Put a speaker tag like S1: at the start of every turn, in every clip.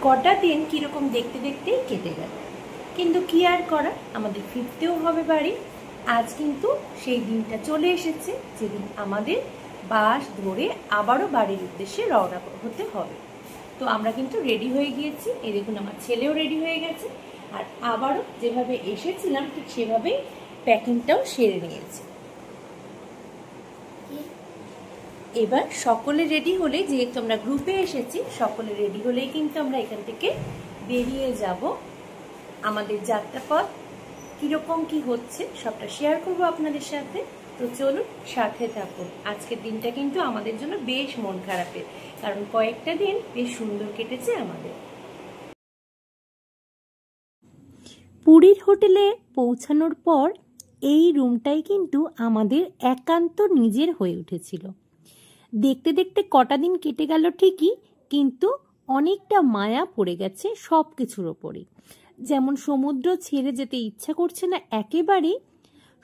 S1: কটা দিন কীরকম দেখতে দেখতেই কেটে গেল, কিন্তু কি আর করা, আমাদের ফিরতেও হবে বাড়ি। আজ কিন্তু সেই দিনটা চলে এসেছে যেদিন আমাদের বাস ধরে আবারও বাড়ির উদ্দেশ্যে রওনা হতে হবে। তো আমরা কিন্তু রেডি হয়ে গিয়েছি, এই দেখুন আমার ছেলেও রেডি হয়ে গেছে, আর আবারও যেভাবে এসেছিলাম ঠিক সেভাবেই প্যাকিংটাও সেরে নিয়েছি। এবার সকলে রেডি হলে, যেহেতু আমরা গ্রুপে এসেছি, সকলে রেডি হলেই কিন্তু আমরা এখান থেকে বেরিয়ে যাব। আমাদের যাত্রাপথ কীরকম কি হচ্ছে সবটা শেয়ার করবো আপনাদের সাথে। তো চলুন সাথে থাকুন। আজকের দিনটা কিন্তু আমাদের জন্য বেশ মন খারাপের, কারণ কয়েকটা দিন বেশ সুন্দর কেটেছে আমাদের। পুরীর হোটেলে পৌঁছানোর পর এই রুমটাই কিন্তু আমাদের একান্ত নিজের হয়ে উঠেছিল। দেখতে দেখতে কটা দিন কেটে গেল ঠিকই, কিন্তু অনেকটা মায়া পড়ে গেছে সব কিছুর ওপরে। যেমন সমুদ্র ছেড়ে যেতে ইচ্ছা করছে না একেবারেই,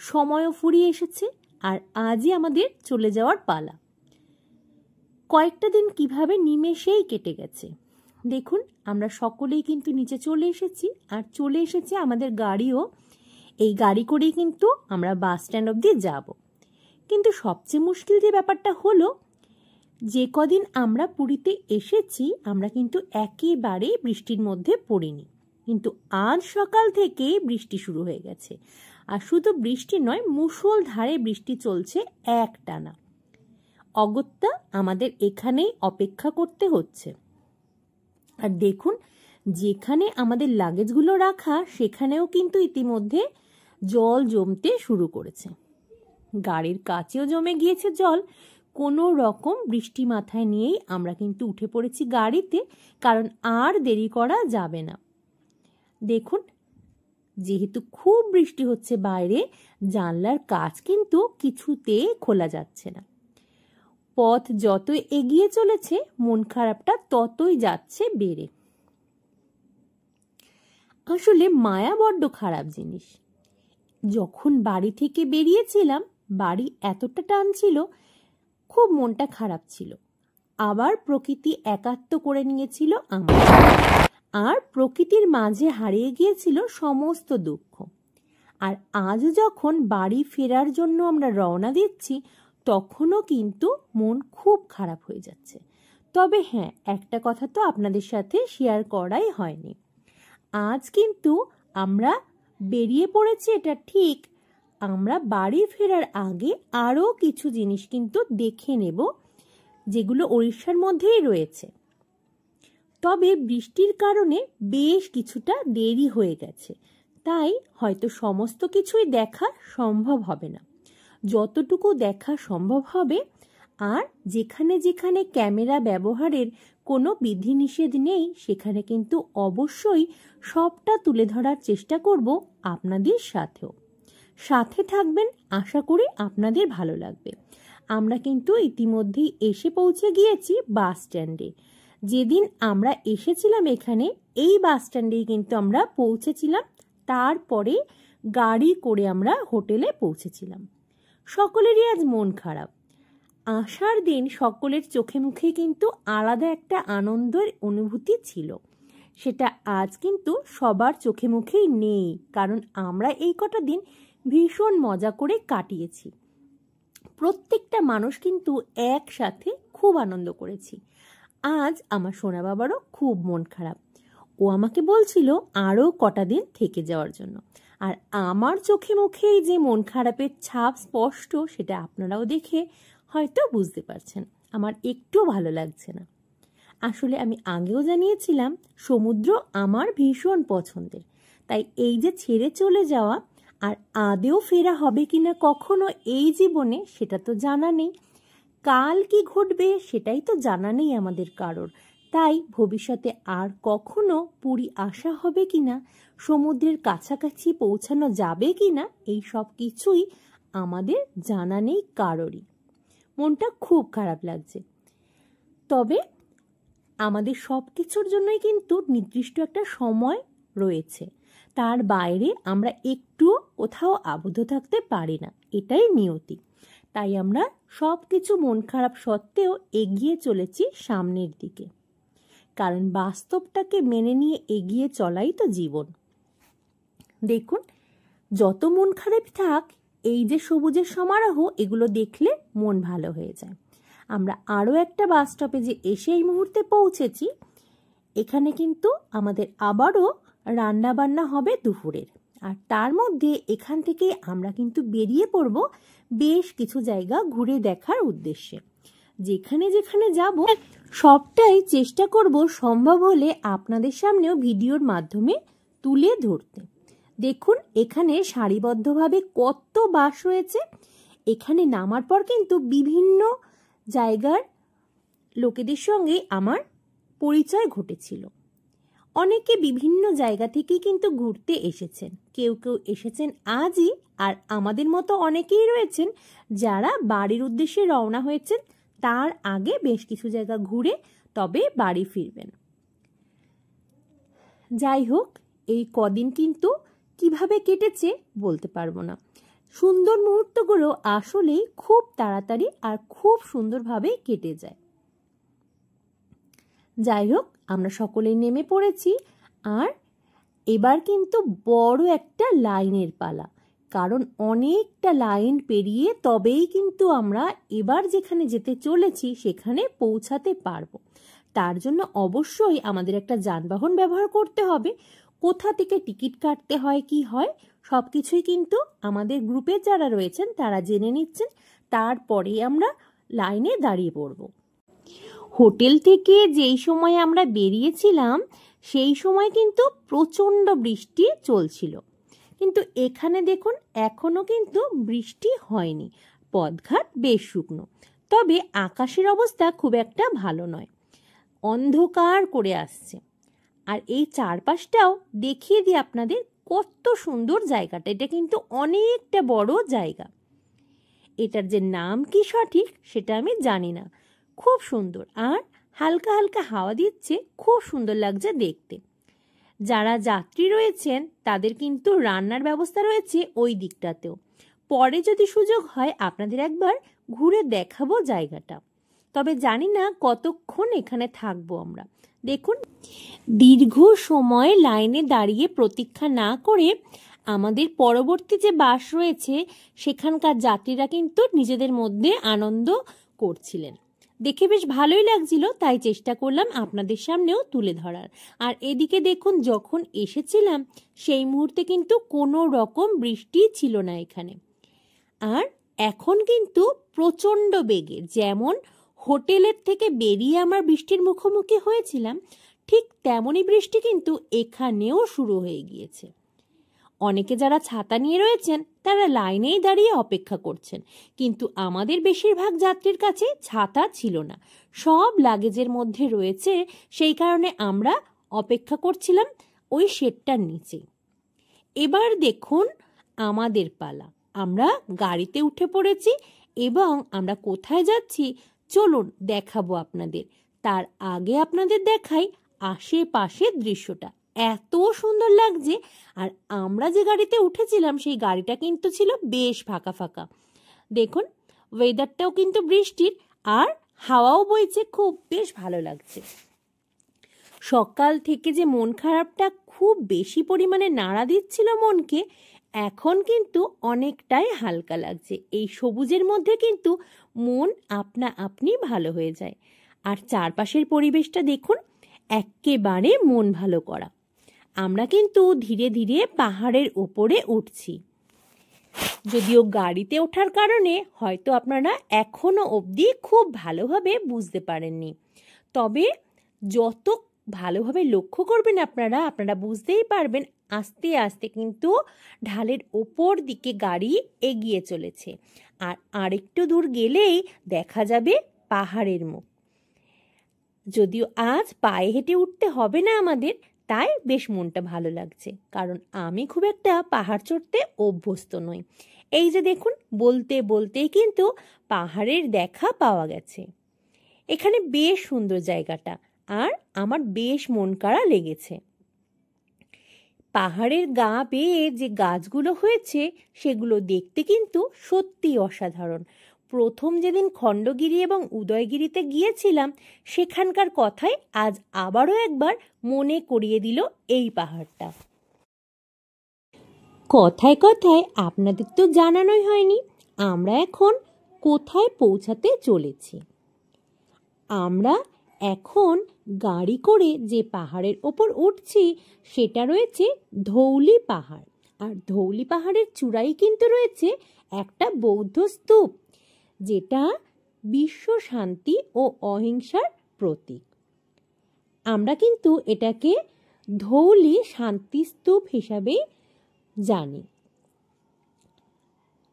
S1: সময়ও ফুরিয়ে এসেছে, আর আজই আমাদের চলে যাওয়ার পালা। কয়েকটা দিন কিভাবে নিমেষেই কেটে গেছে। দেখুন আমরা সকলেই কিন্তু নিচে চলে এসেছি, আর চলে এসেছে আমাদের গাড়িও। এই গাড়ি করেই কিন্তু আমরা বাস স্ট্যান্ড অবধি যাব। কিন্তু সবচেয়ে মুশকিল যে ব্যাপারটা হলো, যে কদিন আমরা পুরীতে এসেছি আমরা কিন্তু একেবারে বৃষ্টির মধ্যে পড়িনি, কিন্তু আজ সকাল থেকেই বৃষ্টি শুরু হয়ে গেছে। আর শুধু বৃষ্টি নয়, মুষলধারে বৃষ্টি চলছে একটানা। অগত্যা আমাদের এখানেই অপেক্ষা করতে হচ্ছে। আর দেখুন, যেখানে আমাদের লাগেজগুলো রাখা সেখানেও কিন্তু ইতিমধ্যে জল জমতে শুরু করেছে। গাড়ির কাছেও জমে গিয়েছে জল। কোনো রকম বৃষ্টি মাথায় নিয়েই আমরা কিন্তু উঠে পড়েছি গাড়িতে, কারণ আর দেরি করা যাবে না। দেখুন, যেহেতু খুব বৃষ্টি হচ্ছে বাইরে, জানলার কাচ কিন্তু কিছুতে খোলা যাচ্ছে না। পথ যত এগিয়ে চলেছে মন খারাপটা ততই যাচ্ছে বেড়ে। আসলে মায়া বড্ড খারাপ জিনিস। যখন বাড়ি থেকে বেরিয়েছিলাম, বাড়ি এতটা টান ছিল, খুব মনটা খারাপ ছিল। আবার প্রকৃতি একাত্ম করে নিয়েছিল আমার, আর প্রকৃতির মাঝে হারিয়ে গিয়েছিল সমস্ত দুঃখ। আর আজ যখন বাড়ি ফেরার জন্য আমরা রওনা দিচ্ছি, তখনও কিন্তু মন খুব খারাপ হয়ে যাচ্ছে। তবে হ্যাঁ, একটা কথা তো আপনাদের সাথে শেয়ার করাই হয়নি। আজ কিন্তু আমরা বেরিয়ে পড়েছি, এটা ঠিক। আমরা বাড়ি ফেরার আগে আরও কিছু জিনিস কিন্তু দেখে নেব, যেগুলো ওড়িশার মধ্যেই রয়েছে। তবে বৃষ্টির কারণে বেশ কিছুটা দেরি হয়ে গেছে, তাই হয়তো সমস্ত কিছুই দেখা সম্ভব হবে না। যতটুকু দেখা সম্ভব হবে, আর যেখানে যেখানে ক্যামেরা ব্যবহারের কোনো বিধিনিষেধ নেই সেখানে কিন্তু অবশ্যই সবটা তুলে ধরার চেষ্টা করব আপনাদের সাথেও। সাথে থাকবেন, আশা করি আপনাদের ভালো লাগবে। আমরা কিন্তু ইতিমধ্যেই এসে পৌঁছে গিয়েছি বাস স্ট্যান্ডে। যেদিন আমরা এসেছিলাম এখানে, এই বাস স্ট্যান্ডেই কিন্তু আমরা পৌঁছেছিলাম। তারপরে গাড়ি করে আমরা হোটেলে পৌঁছেছিলাম। সকলেরই আজ মন খারাপ। আসার দিন সকলের চোখে মুখে কিন্তু আলাদা একটা আনন্দের অনুভূতি ছিল, সেটা আজ কিন্তু সবার চোখে মুখেই নেই। কারণ আমরা এই কটা দিন ভীষণ মজা করে কাটিয়েছি। প্রত্যেকটা মানুষ কিন্তু একসাথে খুব আনন্দ করেছি। আজ আমার সোনা বাবারও খুব মন খারাপ। ও আমাকে বলছিল আরও কটা দিন থেকে যাওয়ার জন্য। আর আমার চোখে মুখেই যে মন খারাপের ছাপ স্পষ্ট, সেটা আপনারাও দেখে হয়তো বুঝতে পারছেন। আমার একটু ভালো লাগছে না। আসলে আমি আগেও জানিয়েছিলাম সমুদ্র আমার ভীষণ পছন্দের, তাই এই যে ছেড়ে চলে যাওয়া, আর আদেও ফেরা হবে কিনা কখনো এই জীবনে সেটা তো জানা নেই। কাল কি ঘটবে সেটাই তো জানা নেই আমাদের কারোর। তাই ভবিষ্যতে আর কখনো পুরী আসা হবে কিনা, সমুদ্রের কাছাকাছি পৌঁছানো যাবে কিনা, এই সব কিছুই আমাদের জানা নেই কারোরই। মনটা খুব খারাপ লাগছে। তবে আমাদের সব কিছুর জন্যই কিন্তু নির্দিষ্ট একটা সময় রয়েছে, তার বাইরে আমরা একটুও কোথাও আবদ্ধ থাকতে পারি না, এটাই নিয়তি। তাই আমরা সব কিছু মন খারাপ সত্ত্বেও এগিয়ে চলেছি সামনের দিকে। কারণ বাস্তবটাকে মেনে নিয়ে এগিয়ে চলাই তো জীবন। দেখুন, যত মন খারাপ থাক, এই যে সবুজের সমারোহ, এগুলো দেখলে মন ভালো হয়ে যায়। আমরা আরও একটা বাস স্টপেজে এসে এই মুহূর্তে পৌঁছেছি। এখানে কিন্তু আমাদের আবারও রান্না বান্না হবে দুপুরের, আর তার মধ্যে এখান থেকে আমরা কিন্তু বেরিয়ে পড়ব বেশ কিছু জায়গা ঘুরে দেখার উদ্দেশ্যে। যেখানে যেখানে যাব সবটাই চেষ্টা করব সম্ভব হলে আপনাদের সামনেও ভিডিওর মাধ্যমে তুলে ধরতে। দেখুন, এখানে সারিবদ্ধভাবে কত বাস রয়েছে। এখানে নামার পর কিন্তু বিভিন্ন জায়গার লোকেদের সঙ্গে আমার পরিচয় ঘটেছিল। অনেকে বিভিন্ন জায়গা থেকেই কিন্তু ঘুরতে এসেছেন। কেউ কেউ এসেছেন আজই, আর আমাদের মতো অনেকেই রয়েছেন যারা বাড়ির উদ্দেশ্যে রওনা হয়েছেন, তার আগে বেশ কিছু জায়গা ঘুরে তবে বাড়ি ফিরবেন। যাই হোক, এই কদিন কিন্তু কিভাবে কেটেছে বলতে পারবো না। সুন্দর মুহূর্তগুলো আসলেই খুব তাড়াতাড়ি আর খুব সুন্দরভাবে কেটে যায়। যাই হোক, আমরা সকলেই নেমে পড়েছি, আর এবার কিন্তু বড় একটা লাইনের পালা। কারণ অনেকটা লাইন পেরিয়ে তবেই কিন্তু আমরা এবার যেখানে যেতে চলেছি সেখানে পৌঁছাতে পারবো। তার জন্য অবশ্যই আমাদের একটা যানবাহন ব্যবহার করতে হবে। কোথা থেকে টিকিট কাটতে হয়, কি হয়, সব কিছুই কিন্তু আমাদের গ্রুপে যারা রয়েছেন তারা জেনে নিচ্ছেন। তারপরে আমরা লাইনে দাঁড়িয়ে পড়ব। হোটেল থেকে যেই সময় আমরা বেরিয়েছিলাম সেই সময় কিন্তু প্রচণ্ড বৃষ্টি চলছিল, কিন্তু এখানে দেখুন এখনও কিন্তু বৃষ্টি হয়নি। পথঘাট বেশ শুকনো, তবে আকাশের অবস্থা খুব একটা ভালো নয়, অন্ধকার করে আসছে। আর এই চারপাশটাও দেখিয়ে দিই আপনাদের, কত সুন্দর জায়গাটা। এটা কিন্তু অনেকটা বড় জায়গা। এটার যে নাম কি সঠিক সেটা আমি জানি না। খুব সুন্দর, আর হালকা হালকা হাওয়া দিচ্ছে, খুব সুন্দর লাগছে দেখতে। যারা যাত্রী রয়েছেন তাদের কিন্তু রান্নার ব্যবস্থা রয়েছে ওই দিকটাতেও। পরে যদি সুযোগ হয় আপনাদের একবার ঘুরে দেখাবো জায়গাটা, তবে জানি না কতক্ষণ এখানে থাকবো আমরা। দেখুন, দীর্ঘ সময় লাইনে দাঁড়িয়ে প্রতীক্ষা না করে আমাদের পরবর্তী যে বাস রয়েছে সেখানকার যাত্রীরা কিন্তু নিজেদের মধ্যে আনন্দ করছিলেন। দেখে বেশ ভালোই লাগছিল, তাই চেষ্টা করলাম আপনাদের সামনেও তুলে ধরার। আর এদিকে দেখুন, যখন এসেছিলাম সেই মুহূর্তে কিন্তু কোনো রকম বৃষ্টি ছিল না এখানে। আর এখন কিন্তু প্রচণ্ড বেগে, যেমন হোটেলের থেকে বেরিয়ে আমার বৃষ্টির মুখোমুখি হয়েছিলাম, ঠিক তেমনই বৃষ্টি কিন্তু এখানেও শুরু হয়ে গিয়েছে। অনেকে যারা ছাতা নিয়ে রয়েছেন তারা লাইনেই দাঁড়িয়ে অপেক্ষা করছেন, কিন্তু আমাদের বেশিরভাগ যাত্রীর কাছে ছাতা ছিল না, সব লাগেজের মধ্যে রয়েছে। সেই কারণে আমরা অপেক্ষা করছিলাম ওই শেডটার নিচে। এবার দেখুন আমাদের পালা, আমরা গাড়িতে উঠে পড়েছি এবং আমরা কোথায় যাচ্ছি চলুন দেখাবো আপনাদের। তার আগে আপনাদের দেখাই আশেপাশের দৃশ্যটা, এত সুন্দর লাগছে। আর আমরা যে গাড়িতে উঠেছিলাম সেই গাড়িটা কিন্তু ছিল বেশ ফাঁকা ফাঁকা। দেখুন, ওয়েদারটাও কিন্তু বৃষ্টির, আর হাওয়াও বইছে, খুব বেশ ভালো লাগছে। সকাল থেকে যে মন খারাপটা খুব বেশি পরিমাণে নাড়া দিচ্ছিল মনকে, এখন কিন্তু অনেকটাই হালকা লাগছে। এই সবুজের মধ্যে কিন্তু মন আপনা আপনি ভালো হয়ে যায়। আর চারপাশের পরিবেশটা দেখুন, একেবারে মন ভালো করা। আমরা কিন্তু ধীরে ধীরে পাহাড়ের ওপরে উঠছি। যদিও গাড়িতে ওঠার কারণে হয়তো আপনারা এখনো অবধি খুব ভালোভাবে বুঝতে পারেননি, তবে যত ভালোভাবে লক্ষ্য করবেন আপনারা বুঝতেই পারবেন। আস্তে আস্তে কিন্তু ঢালের ওপর দিকে গাড়ি এগিয়ে চলেছে, আর আরেকটু দূর গেলেই দেখা যাবে পাহাড়ের মুখ। যদিও আজ পায়ে হেঁটে উঠতে হবে না আমাদের, তাই বেশ মনটা ভালো লাগছে, কারণ আমি খুব একটা পাহাড় চড়তে অভ্যস্ত নই। এই যে দেখুন, বলতে বলতেই কিন্তু পাহাড়ের দেখা পাওয়া গেছে। এখানে বেশ সুন্দর জায়গাটা, আর আমার বেশ মন কাড়া লেগেছে। পাহাড়ের গা বেয়ে যে গাছগুলো হয়েছে সেগুলো দেখতে কিন্তু সত্যি অসাধারণ। প্রথম যেদিন খণ্ডগিরি এবং উদয়গিরিতে গিয়েছিলাম সেখানকার কথাই আজ আবারও একবার মনে করিয়ে দিল এই পাহাড়টা। কথায় কথায় আপনাদের তো জানানোই হয়নি আমরা এখন কোথায় পৌঁছাতে চলেছি। আমরা এখন গাড়ি করে যে পাহাড়ের ওপর উঠছি সেটা রয়েছে ধৌলি পাহাড়। আর ধৌলি পাহাড়ের চূড়ায় কিন্তু রয়েছে একটা বৌদ্ধ স্তূপ, যেটা বিশ্ব শান্তি ও অহিংসার প্রতীক। আমরা কিন্তু এটাকে ধৌলি শান্তি স্তূপ হিসাবেই জানি।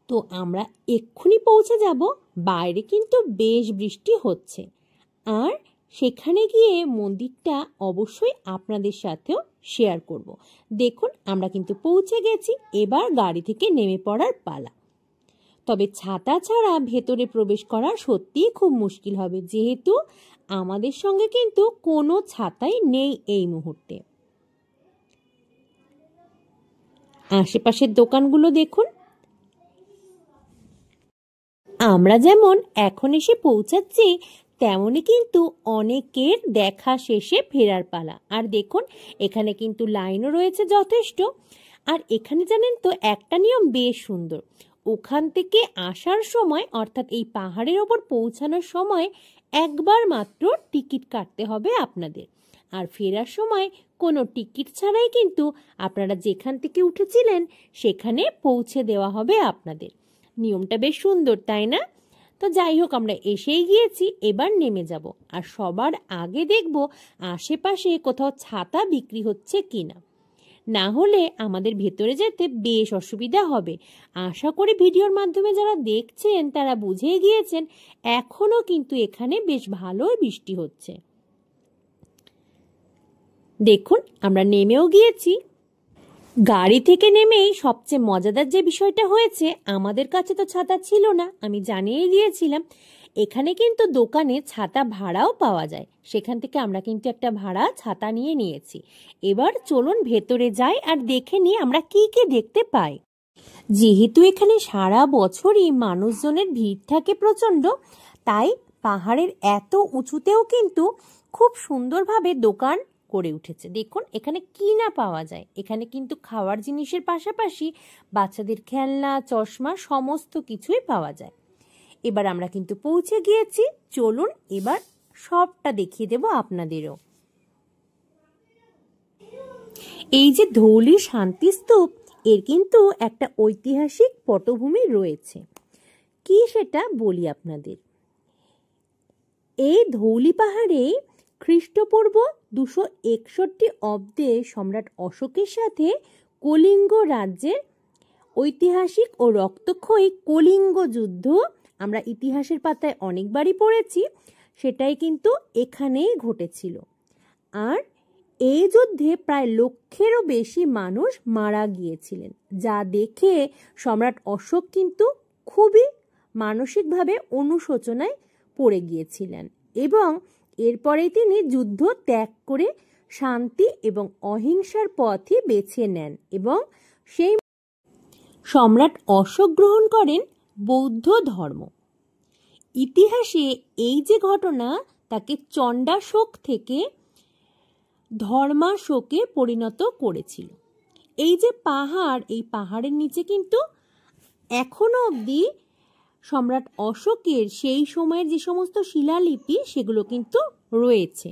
S1: তো আমরা এক্ষুনি পৌঁছে যাব। বাইরে কিন্তু বেশ বৃষ্টি হচ্ছে, আর সেখানে গিয়ে মন্দিরটা অবশ্যই আপনাদের সাথেও শেয়ার করব। দেখুন আমরা কিন্তু পৌঁছে গেছি, এবার গাড়ি থেকে নেমে পড়ার পালা। তবে ছাতা ছাড়া ভেতরে প্রবেশ করা সত্যিই খুব মুশকিল হবে, যেহেতু আমাদের সঙ্গে কিন্তু কোনো ছাতাই নেই এই মুহূর্তে। আশেপাশের দোকানগুলো দেখুন। আমরা যেমন এখন এসে পৌঁছাচ্ছি তেমনই কিন্তু অনেকের দেখা শেষে ফেরার পালা। আর দেখুন এখানে কিন্তু লাইনও রয়েছে যথেষ্ট। আর এখানে জানেন তো একটা নিয়ম বেশ সুন্দর, ওখান থেকে আসার সময় অর্থাৎ এই পাহাড়ের ওপর পৌঁছানোর সময় একবার মাত্র টিকিট কাটতে হবে আপনাদের, আর ফেরার সময় কোনো টিকিট ছাড়াই কিন্তু আপনারা যেখান থেকে উঠেছিলেন সেখানে পৌঁছে দেওয়া হবে আপনাদের। নিয়মটা বেশ সুন্দর, তাই না? তো যাই হোক, আমরা এসেই গিয়েছি, এবার নেমে যাব। আর সবার আগে দেখব আশেপাশে কোথাও ছাতা বিক্রি হচ্ছে কিনা, না হলে আমাদের ভেতরে যেতে বেশ অসুবিধা হবে। আশা করি ভিডিওর মাধ্যমে যারা দেখছেন তারা বুঝেই গিয়েছেন এখনো কিন্তু এখানে বেশ ভালোই বৃষ্টি হচ্ছে। দেখুন আমরা নেমেও গিয়েছি। গাড়ি থেকে নেমেই সবচেয়ে মজাদার যে বিষয়টা হয়েছে, আমাদের কাছে তো ছাতা ছিল না, আমি জানিয়ে দিয়েছিলাম। এখানে কিন্তু দোকানে ছাতা ভাড়াও পাওয়া যায়, সেখান থেকে আমরা কিন্তু একটা ভাড়া ছাতা নিয়ে নিয়েছি। এবার চলুন ভেতরে যাই আর দেখে নিই আমরা কি কি দেখতে পাই। যেহেতু এখানে সারা বছরই মানুষজনের ভিড় থাকে প্রচণ্ড, তাই পাহাড়ের এত উঁচুতেও কিন্তু খুব সুন্দরভাবে দোকান করে উঠেছে। দেখুন এখানে কি না পাওয়া যায়। এখানে কিন্তু খাওয়ার জিনিসের পাশাপাশি বাচ্চাদের খেলনা, চশমা সমস্ত কিছুই পাওয়া যায়। এবার আমরা কিন্তু পৌঁছে গিয়েছি, চলুন এবার সবটা দেখিয়ে দেব আপনাদেরও। এই যে ধৌলি শান্তি স্তূপ, এর কিন্তু একটা ঐতিহাসিক পটভূমি রয়েছে। কি সেটা বলি আপনাদের। এই ধৌলি পাহাড়ে খ্রিস্টপূর্ব 261 অব্দে সম্রাট অশোকের সাথে কলিঙ্গ রাজ্যের ঐতিহাসিক ও রক্তক্ষয়ী কলিঙ্গ যুদ্ধ আমরা ইতিহাসের পাতায় অনেকবারই পড়েছি, সেটাই কিন্তু এখানেই ঘটেছিল। আর এই যুদ্ধে প্রায় 1,00,000-এরও বেশি মানুষ মারা গিয়েছিলেন, যা দেখে সম্রাট অশোক কিন্তু খুবই মানসিকভাবে অনুশোচনায় পড়ে গিয়েছিলেন এবং এরপরেই তিনি যুদ্ধ ত্যাগ করে শান্তি এবং অহিংসার পথই বেছে নেন এবং সেই সম্রাট অশোক গ্রহণ করেন বৌদ্ধ ধর্ম। ইতিহাসে এই যে ঘটনা তাকে চণ্ডাশোক থেকে ধর্মাশোকে পরিণত করেছিল। এই যে পাহাড়, এই পাহাড়ের নিচে কিন্তু এখনো অবধি সম্রাট অশোকের সেই সময়ের যে সমস্ত শিলালিপি সেগুলো কিন্তু রয়েছে।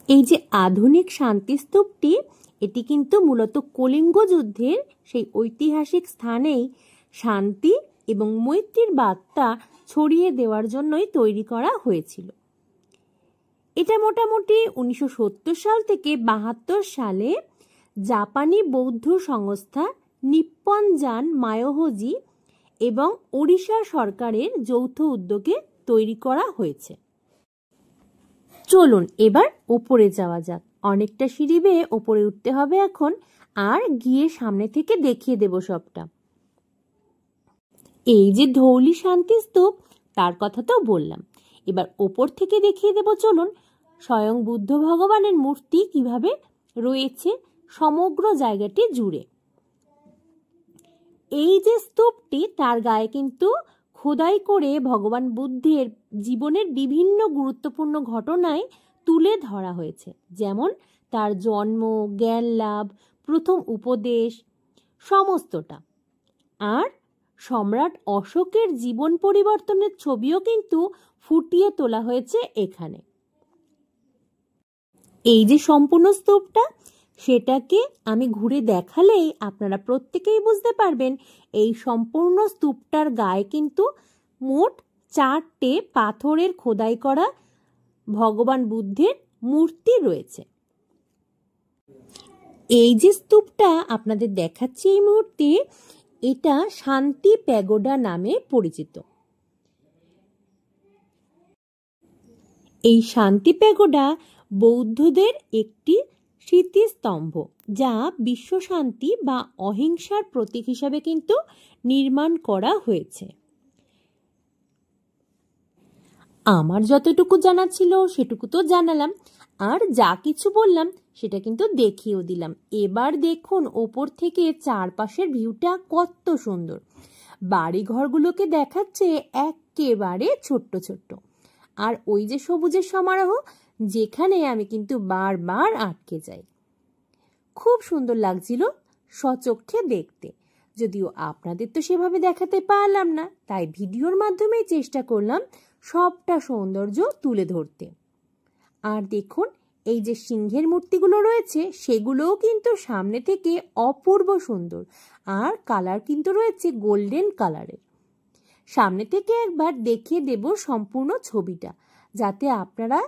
S1: এই যে আধুনিক শান্তিস্তূপটি, এটি কিন্তু মূলত কলিঙ্গ যুদ্ধের সেই ঐতিহাসিক স্থানেই শান্তি এবং মৈত্রীর বার্তা ছড়িয়ে দেওয়ার জন্যই তৈরি করা হয়েছিল। এটা মোটামুটি 1970 সাল থেকে 72 সালে জাপানি বৌদ্ধ সংস্থা নিপ্পন জান মায়োহোজি এবং ওড়িশা সরকারের যৌথ উদ্যোগে তৈরি করা হয়েছে। চলুন এবার ওপরে যাওয়া যাক। অনেকটা সিঁড়ি বেয়ে ওপরে উঠতে হবে এখন, আর গিয়ে সামনে থেকে দেখিয়ে দেব সবটা। এই যে ধৌলি শান্তিস্তূপ, তার কথা তো বললাম, এবার ওপর থেকে দেখিয়ে দেব চলুন স্বয়ং বুদ্ধ ভগবানের মূর্তি কিভাবে রয়েছে সমগ্র জায়গাটি জুড়ে। এই যে স্তূপটি, তার গায়ে কিন্তু খোদাই করে ভগবান বুদ্ধের জীবনের বিভিন্ন গুরুত্বপূর্ণ ঘটনায় তুলে ধরা হয়েছে, যেমন তার জন্ম, জ্ঞান লাভ, প্রথম উপদেশ, সমস্তটা। আর সম্রাট অশোকের জীবন পরিবর্তনের ছবিও কিন্তু ফুটিয়ে তোলা হয়েছে এখানে। এই যে সম্পূর্ণ স্তূপটা, সেটাকে আমি ঘুরে দেখালেই আপনারা প্রত্যেকেই বুঝতে পারবেন এই সম্পূর্ণ স্তূপটার গায়ে কিন্তু মোট 4টে পাথরের খোদাই করা ভগবান বুদ্ধের মূর্তি রয়েছে। এই যে স্তূপটা আপনাদের দেখাচ্ছি এই মুহূর্তে, এটা শান্তি প্যাগোডা নামে পরিচিত। এই শান্তি প্যাগোডা বৌদ্ধদের একটি স্মৃতিস্তম্ভ, যা বিশ্ব শান্তি বা অহিংসার প্রতীক হিসাবে কিন্তু নির্মাণ করা হয়েছে। আমার যতটুকু জানা ছিল সেটুকু তো জানালাম, আর যা কিছু বললাম সেটা কিন্তু দেখিয়েও দিলাম। এবার দেখুন ওপর থেকে চারপাশের ভিউটা কত সুন্দর। বাড়িঘরগুলোকে দেখাচ্ছে একেবারে ছোট্ট ছোট্ট, আর ওই যে সবুজের সমারোহ, যেখানে আমি কিন্তু বারবার আটকে যাই। খুব সুন্দর লাগছিল স্বচক্ষে দেখতে, যদিও আপনাদের তো সেভাবে দেখাতে পারলাম না, তাই ভিডিওর মাধ্যমেই চেষ্টা করলাম সবটা সৌন্দর্য তুলে ধরতে। আর দেখুন এই যে সিংহের মূর্তিগুলো রয়েছে, সেগুলোও কিন্তু সামনে থেকে অপূর্ব সুন্দর, আর কালার কিন্তু রয়েছে গোল্ডেন কালারের। সামনে থেকে একবার দেখিয়ে দেব সম্পূর্ণ ছবিটা, যাতে আপনারা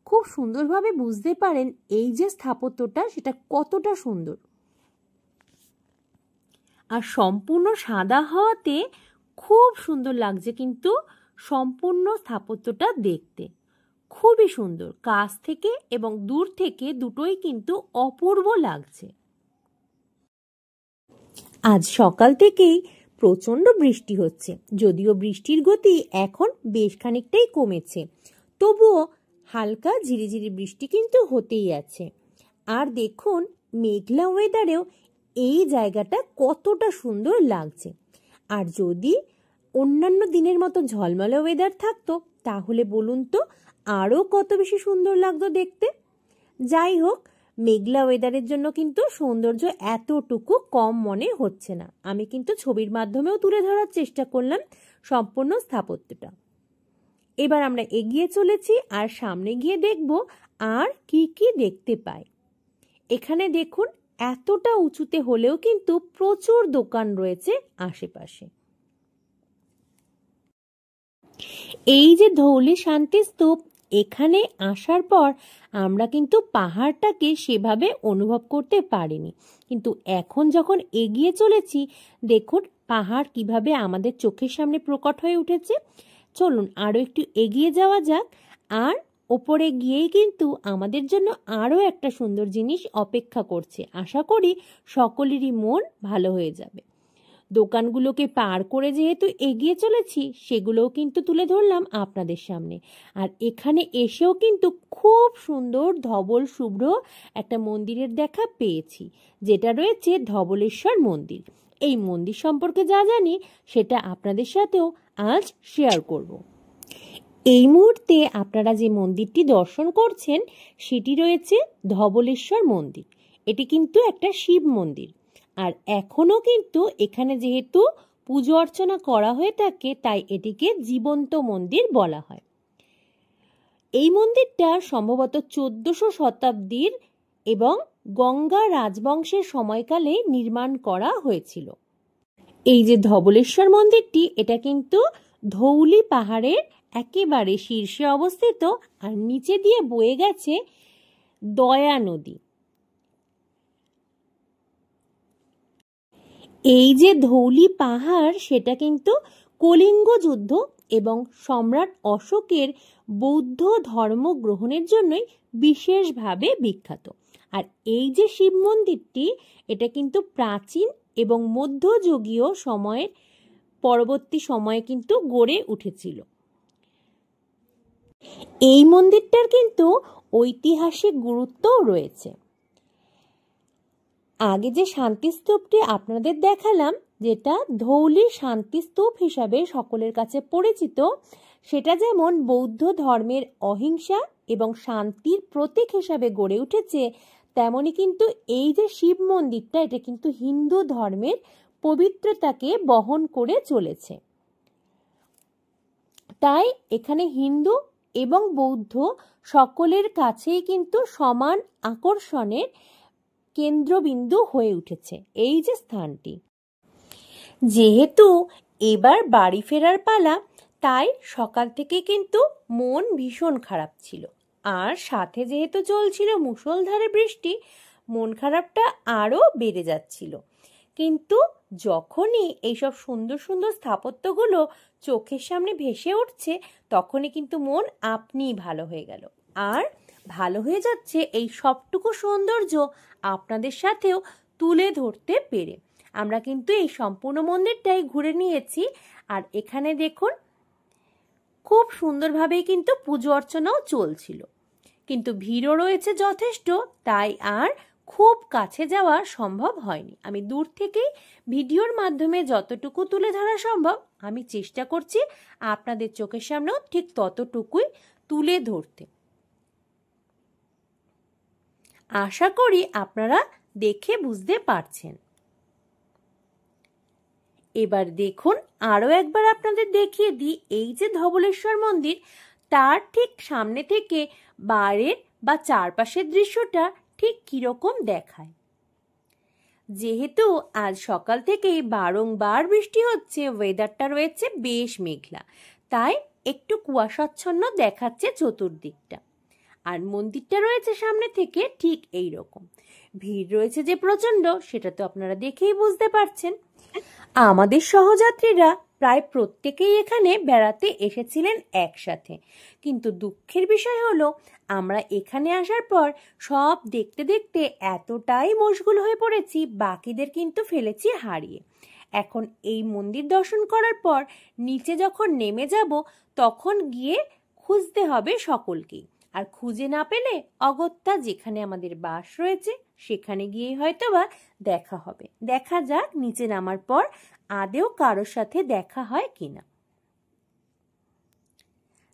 S1: খুব সুন্দরভাবে বুঝতে পারেন এই যে স্থাপত্যটা সেটা কতটা সুন্দর। আর সম্পূর্ণ সাদা হওয়াতে খুব সুন্দর লাগছে কিন্তু সম্পূর্ণ স্থাপত্যটা দেখতে। খুবই সুন্দর, কাছ থেকে এবং দূর থেকে দুটোই কিন্তু অপূর্ব লাগছে। আজ সকাল থেকেই প্রচণ্ড বৃষ্টি হচ্ছে, যদিও বৃষ্টির গতি এখন বেশ খানিকটাই কমেছে, তবুও হালকা ঝিরিঝিরি বৃষ্টি কিন্তু হতেই আছে। আর দেখুন মেঘলা ওয়েদারেও এই জায়গাটা কতটা সুন্দর লাগছে। আর যদি অন্যান্য দিনের মতো ঝলমলে ওয়েদার থাকতো, তাহলে বলুন তো আরও কত বেশি সুন্দর লাগতো দেখতে। যাই হোক, মেঘলা ওয়েদারের জন্য কিন্তু সৌন্দর্য এতটুকু কম মনে হচ্ছে না। আমি কিন্তু ছবির মাধ্যমেও তুলে ধরার চেষ্টা করলাম সম্পূর্ণ স্থাপত্যটা। এবার আমরা এগিয়ে চলেছি, আর সামনে গিয়ে দেখব আর কি কি দেখতে পাই। এখানে দেখুন এতটা উঁচুতে হলেও কিন্তু প্রচুর দোকান রয়েছে আশেপাশে। এই যে ধৌলি শান্তি স্তূপ, এখানে আসার পর আমরা কিন্তু পাহাড়টাকে সেভাবে অনুভব করতে পারিনি, কিন্তু এখন যখন এগিয়ে চলেছি দেখুন পাহাড় কিভাবে আমাদের চোখের সামনে প্রকট হয়ে উঠেছে। চলুন আরও একটু এগিয়ে যাওয়া যাক, আর ওপরে গিয়েই কিন্তু আমাদের জন্য আরও একটা সুন্দর জিনিস অপেক্ষা করছে। আশা করি সকলেরই মন ভালো হয়ে যাবে। দোকানগুলোকে পার করে যেহেতু এগিয়ে চলেছি, সেগুলোও কিন্তু তুলে ধরলাম আপনাদের সামনে। আর এখানে এসেও কিন্তু খুব সুন্দর ধবল শুভ্র একটা মন্দিরের দেখা পেয়েছি, যেটা রয়েছে ধবলেশ্বর মন্দির। এই মন্দির সম্পর্কে যা জানি সেটা আপনাদের সাথেও আজ শেয়ার করব। এই মুহূর্তে আপনারা যে মন্দিরটি দর্শন করছেন সেটি রয়েছে ধবলেশ্বর মন্দির। এটি কিন্তু একটা শিব মন্দির, আর এখনো কিন্তু এখানে যেহেতু পুজো অর্চনা করা হয়ে থাকে, তাই এটিকে জীবন্ত মন্দির বলা হয়। এই মন্দিরটা সম্ভবত 1400 শতাব্দীর এবং গঙ্গা রাজবংশের সময়কালে নির্মাণ করা হয়েছিল। এই যে ধবলেশ্বর মন্দিরটি, এটা কিন্তু ধৌলি পাহাড়ের একেবারে শীর্ষে অবস্থিত, আর নিচে দিয়ে বয়ে গেছে দয়া নদী। এই যে ধৌলি পাহাড়, সেটা কিন্তু কলিঙ্গ যুদ্ধ এবং সম্রাট অশোকের বৌদ্ধ ধর্ম গ্রহণের জন্যই বিশেষভাবে বিখ্যাত। আর এই যে শিব মন্দিরটি, এটা কিন্তু প্রাচীন এবং মধ্যযুগীয় সময়ের পরবর্তী সময়ে কিন্তু গড়ে উঠেছিল। এই মন্দিরটার কিন্তু ঐতিহাসিক গুরুত্বও রয়েছে। আগে যে শান্তিস্তূপটি আপনাদের দেখালাম, যেটা ধৌলি শান্তিস্তূপ হিসাবে সকলের কাছে পরিচিত, সেটা যেমন বৌদ্ধ ধর্মের অহিংসা এবং শান্তির প্রতীক হিসাবে গড়ে উঠেছে, তেমনি কিন্তু এই যে শিব মন্দিরটা, এটা কিন্তু হিন্দু ধর্মের পবিত্রতাকে বহন করে চলেছে। তাই এখানে হিন্দু এবং বৌদ্ধ সকলের কাছেই কিন্তু সমান আকর্ষণের কেন্দ্রবিন্দু হয়ে উঠেছে এই যে স্থানটি। যেহেতু এবার বাড়ি ফেরার পালা, তাই সকাল থেকে কিন্তু মন ভীষণ খারাপ ছিল, আর সাথে যেহেতু চলছিল মুষলধারে বৃষ্টি, মন খারাপটা আরও বেড়ে যাচ্ছিল। কিন্তু যখনই এইসব সুন্দর সুন্দর স্থাপত্যগুলো চোখের সামনে ভেসে উঠছে, তখনই কিন্তু মন আপনিই ভালো হয়ে গেল। আর ভালো হয়ে যাচ্ছে এই সবটুকু সৌন্দর্য আপনাদের সাথেও তুলে ধরতে পেরে। আমরা কিন্তু এই সম্পূর্ণ মন্দিরটাই ঘুরে নিয়েছি, আর এখানে দেখুন খুব সুন্দরভাবেই কিন্তু পুজো অর্চনাও চলছিল, কিন্তু ভিড়ও রয়েছে যথেষ্ট, তাই আর খুব কাছে যাওয়া সম্ভব হয়নি। আমি দূর থেকেই ভিডিওর মাধ্যমে যতটুকু তুলে ধরা সম্ভব আমি চেষ্টা করছি আপনাদের চোখের সামনেও ঠিক ততটুকুই তুলে ধরতে। আশা করি আপনারা দেখে বুঝতে পারছেন। এবার দেখুন, আরও একবার আপনাদের দেখিয়ে দিই, এই যে ধবলেশ্বর মন্দির, তার ঠিক সামনে থেকে বাইরের বা চারপাশের দৃশ্যটা ঠিক কিরকম দেখায়। যেহেতু আজ সকাল থেকেই বারংবার বৃষ্টি হচ্ছে, ওয়েদারটা রয়েছে বেশ মেঘলা, তাই একটু কুয়াশাচ্ছন্ন দেখাচ্ছে চতুর্দিকটা। আর মন্দিরটা রয়েছে সামনে থেকে ঠিক এই রকম। ভিড় রয়েছে যে প্রচণ্ড, সেটা তো আপনারা দেখেই বুঝতে পারছেন। আমাদের সহযাত্রীরা প্রায় প্রত্যেকেই এখানে বেড়াতে এসেছিলেন একসাথে, কিন্তু দুঃখের বিষয় হলো আমরা এখানে আসার পর সব দেখতে দেখতে এতটাই মশগুল হয়ে পড়েছি, বাকিদের কিন্তু ফেলেছি হারিয়ে। এখন এই মন্দির দর্শন করার পর নিচে যখন নেমে যাব, তখন গিয়ে খুঁজতে হবে সকলকেই, আর খুঁজে না পেলে অগত্যা যেখানে আমাদের বাস রয়েছে সেখানে গিয়ে হয়তোবা দেখা হবে। দেখা যাক নিচে নামার পর আদেও কারোর সাথে দেখা হয় কিনা।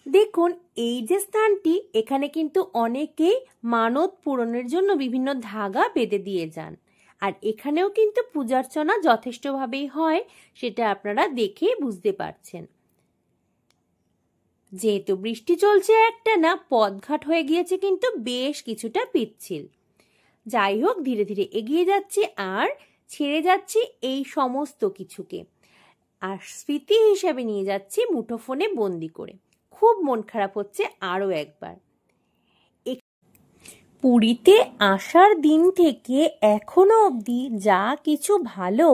S1: দেখুন এই যে স্থানটি, এখানে কিন্তু অনেকেই মানত পূরণের জন্য বিভিন্ন ধাগা বেঁধে দিয়ে যান, আর এখানেও কিন্তু পূজার্চনা যথেষ্টভাবেই হয়, সেটা আপনারা দেখেই বুঝতে পারছেন। যেহেতু বৃষ্টি চলছে একটানা, পথঘাট হয়ে গিয়েছে কিন্তু বেশ কিছুটা পিচ্ছিল। যাই হোক, ধীরে ধীরে এগিয়ে যাচ্ছি আর ছেড়ে যাচ্ছি এই সমস্ত কিছুকে, আর স্মৃতি হিসাবে নিয়ে যাচ্ছি মুঠোফোনে বন্দি করে। খুব মন খারাপ হচ্ছে আরও একবার। পুরীতে আসার দিন থেকে এখনো অবধি যা কিছু ভালো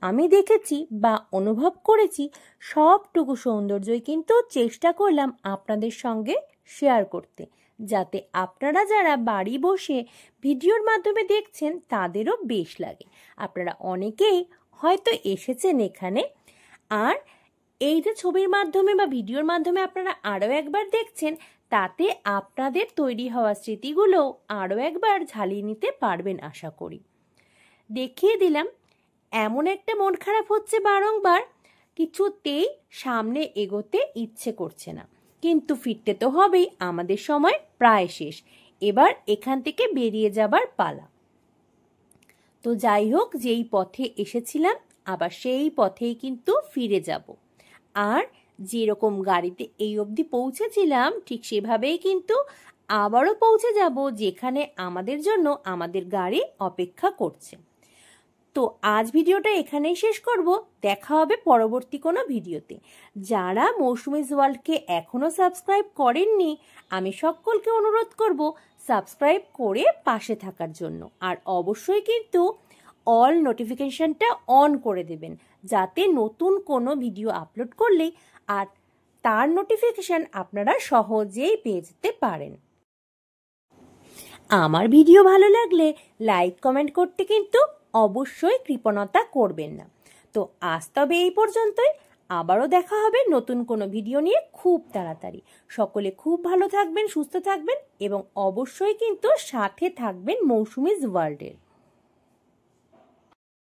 S1: আমি দেখেছি বা অনুভব করেছি, সবটুকু সৌন্দর্যই কিন্তু চেষ্টা করলাম আপনাদের সঙ্গে শেয়ার করতে, যাতে আপনারা যারা বাড়ি বসে ভিডিওর মাধ্যমে দেখছেন তাদেরও বেশ লাগে। আপনারা অনেকেই হয়তো এসেছেন এখানে, আর এই যে ছবির মাধ্যমে বা ভিডিওর মাধ্যমে আপনারা আরও একবার দেখছেন, তাতে আপনাদের তৈরি হওয়া স্মৃতিগুলো আরও একবার ঝালিয়ে নিতে পারবেন আশা করি। দেখিয়ে দিলাম। এমন একটা মন খারাপ হচ্ছে বারংবার, কিছুতেই সামনে এগোতে ইচ্ছে করছে না, কিন্তু ফিরতে তো হবেই, আমাদের সময় প্রায় শেষ। এবার এখান থেকে বেরিয়ে যাবার পালা। তো যাই হোক, যেই পথে এসেছিলাম আবার সেই পথেই কিন্তু ফিরে যাব, আর যেরকম গাড়িতে এই অবধি পৌঁছেছিলাম ঠিক সেভাবেই কিন্তু আবারও পৌঁছে যাব যেখানে আমাদের জন্য আমাদের গাড়ি অপেক্ষা করছে। তো আজ ভিডিওটা এখানেই শেষ করব। দেখা হবে পরবর্তী কোনো ভিডিওতে। যারা মৌসুমীজ ওয়ার্ল্ডকে এখনো সাবস্ক্রাইব করেননি, আমি সকলকে অনুরোধ করব সাবস্ক্রাইব করে পাশে থাকার জন্য, আর অবশ্যই কিন্তু অল নোটিফিকেশনটা অন করে দেবেন, যাতে নতুন কোনো ভিডিও আপলোড করলেই আর তার নোটিফিকেশন আপনারা সহজেই পেয়ে যেতে পারেন। আমার ভিডিও ভালো লাগলে লাইক কমেন্ট করতে কিন্তু অবশ্যই কৃপণতা করবেন না। তো আজ তবে এই পর্যন্তই, আবারও দেখা হবে নতুন কোনো ভিডিও নিয়ে খুব তাড়াতাড়ি। সকলে খুব ভালো থাকবেন, সুস্থ থাকবেন এবং অবশ্যই কিন্তু সাথে থাকবেন মৌসুমীজ ওয়ার্ল্ডের।